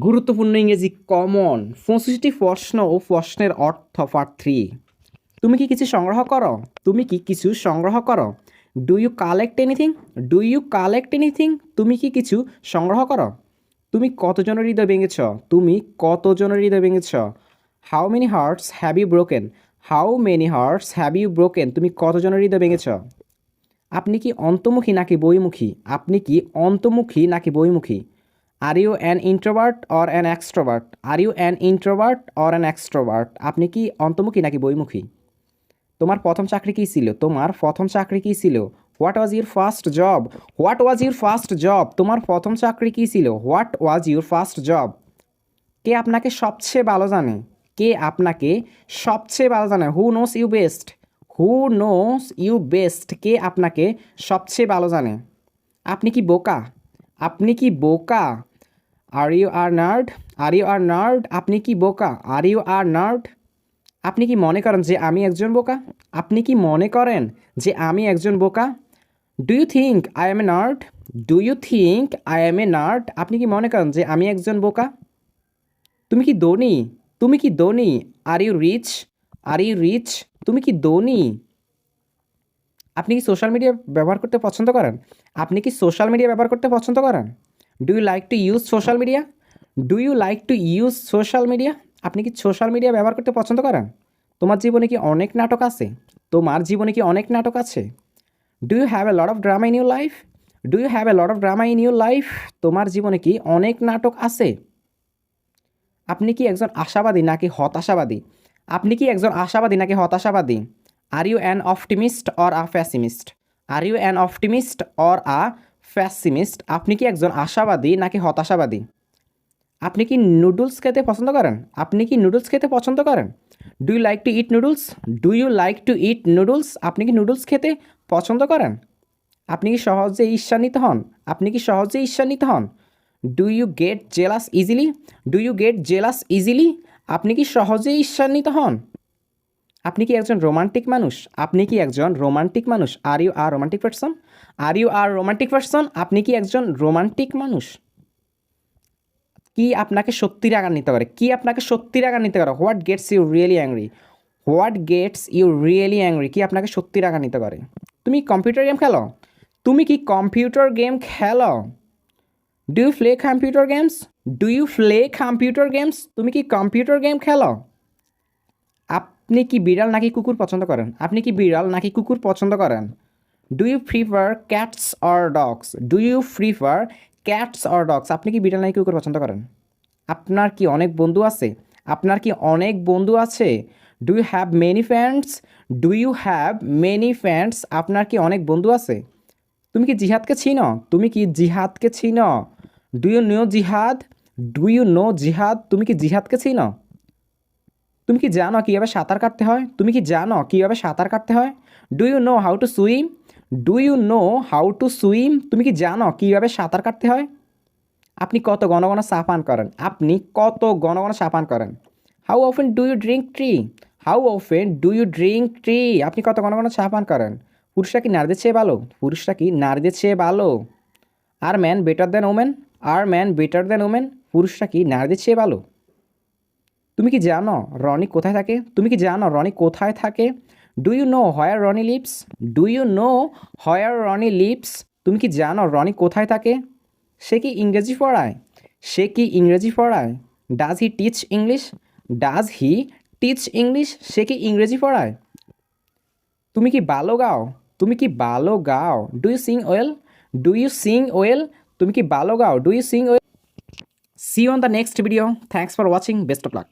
গুরুত্বপূর্ণ ইংরেজি কমন 65টি প্রশ্ন ও প্রশ্নের অর্থ পার্ট 3। তুমি কি কিছু সংগ্রহ করো? তুমি কি কিছু সংগ্রহ করো? Do you collect anything? Do you collect anything? তুমি কি কিছু সংগ্রহ করো? তুমি কতজনের হৃদয় ভেঙেছ? তুমি কতজনের হৃদয় ভেঙেছ? How many hearts have you broken? How many hearts have you broken? তুমি কতজনের হৃদয় ভেঙেছ? আপনি কি অন্তর্মুখী নাকি বহির্মুখী? আপনি কি অন্তর্মুখী নাকি বহির্মুখী? Are you an introvert or an extrovert? Are you an introvert or an extrovert? আপনি কি অন্তর্মুখী নাকি বহির্মুখী? তোমার প্রথম চাকরি কী ছিল? তোমার প্রথম চাকরি কী ছিল? What was your first job? What was your first job? তোমার প্রথম চাকরি কী ছিল? What was your first job? কে আপনাকে সবচেয়ে ভালো জানে? কে আপনাকে সবচেয়ে ভালো জানে? Who knows you best? Who knows you best? কে আপনাকে সবচেয়ে ভালো জানে? আপনি কি বোকা? আপনি কি বোকা? Are you are nerd? Are you are nerd? আপনি কি বোকা? Are you are nerd? আপনি কি মনে করেন যে আমি একজন বোকা? আপনি কি মনে করেন যে আমি একজন বোকা? Do you think I am a nerd? Do you think I am a nerd? আপনি কি মনে করেন যে আমি একজন বোকা? তুমি কি ধনী? তুমি কি ধনী? Are you rich? Are you rich? তুমি কি ধনী? আপনি কি সোশ্যাল মিডিয়া ব্যবহার করতে পছন্দ করেন? আপনি কি সোশ্যাল মিডিয়া ব্যবহার করতে পছন্দ করেন? Do you like to use social media? Do you like to use social media? আপনি কি সোশ্যাল মিডিয়া ব্যবহার করতে পছন্দ করেন? তোমার জীবনে কি অনেক নাটক আছে? তোমার জীবনে কি অনেক নাটক আছে? Do you have a lot of drama in your life? Do you have a lot of drama in your life? তোমার জীবনে কি অনেক নাটক আছে? আপনি কি একজন আশাবাদী নাকি হতাশাবাদী? আপনি কি একজন আশাবাদী নাকি হতাশাবাদী? Are you an optimist or a pessimist? Are you an optimist or a pessimist? আপনি কি একজন আশাবাদী নাকি হতাশাবাদী? আপনি কি নুডলস খেতে পছন্দ করেন? আপনি কি নুডলস খেতে পছন্দ করেন? Do you like to eat noodles? Do you like to eat noodles? আপনি কি নুডলস খেতে পছন্দ করেন? আপনি কি সহজে ঈর্ষান্বিত হন? আপনি কি সহজে ঈর্ষান্বিত হন? Do you get jealous easily? Do you get jealous easily? আপনি কি সহজেই ঈর্ষান্বিত হন? আপনি কি একজন রোমান্টিক মানুষ? আপনি কি একজন রোমান্টিক মানুষ? Are you are romantic person? Are you are romantic person? আপনি কি একজন রোমান্টিক মানুষ? কি আপনাকে সত্যি রাগান্বিত করে? কি আপনাকে সত্যি রাগান্বিত করে? What gets you really angry? What gets you really angry? কি আপনাকে সত্যি রাগান্বিত করে? তুমি কম্পিউটার গেম খেলো? তুমি কি কম্পিউটার গেম খেলো? Do you play computer games? Do you play computer games? তুমি কি কম্পিউটার গেম খেলো? আপনি কি বিড়াল নাকি কুকুর পছন্দ করেন? আপনি কি বিড়াল নাকি কুকুর পছন্দ করেন? Do you prefer cats or dogs? Do you prefer cats or dogs? আপনি কি বিড়াল নাকি কুকুর পছন্দ করেন? আপনার কি অনেক বন্ধু আছে? আপনার কি অনেক বন্ধু আছে? Do you have many friends? Do you have many friends? আপনার কি অনেক বন্ধু আছে? তুমি কি জিহাদকে চিনো? তুমি কি জিহাদকে চিনো? ডু ইউ নো জিহাদ? ডু ইউ নো জিহাদ? তুমি কি জিহাদকে চিনো? তুমি কি জানো কীভাবে সাঁতার কাটতে হয়? তুমি কি জানো কীভাবে সাঁতার কাটতে হয়? Do you know how to swim? Do you know how to swim? তুমি কি জানো কীভাবে সাঁতার কাটতে হয়? আপনি কত ঘন ঘন চা পান করেন? আপনি কত ঘন ঘন চা পান করেন? How often do you drink tree? How often do you drink tree? আপনি কত ঘন ঘন চা পান করেন? পুরুষরা কি নারীদের চেয়ে ভালো? পুরুষরা কি নারীদের চেয়ে ভালো? আর ম্যান বেটার দ্যান ওমেন? আর ম্যান বেটার দ্যান ওমেন? পুরুষরা কি নারীদের চেয়ে ভালো? তুমি কি জানো রনি কোথায় থাকে? তুমি কি জানো রনি কোথায় থাকে? Do you know where Roni lives? Do you know where Roni lives? তুমি কি জানো রনি কোথায় থাকে? সে কি ইংরেজি পড়ায়? সে কি ইংরেজি পড়ায়? Does he teach English? Does he teach English? সে কি ইংরেজি পড়ায়? তুমি কি ভালো গাও? তুমি কি ভালো গাও? Do you sing well? Do you sing well? তুমি কি ভালো গাও? Do you sing well? See you on the next video. Thanks for watching. Best of lakh.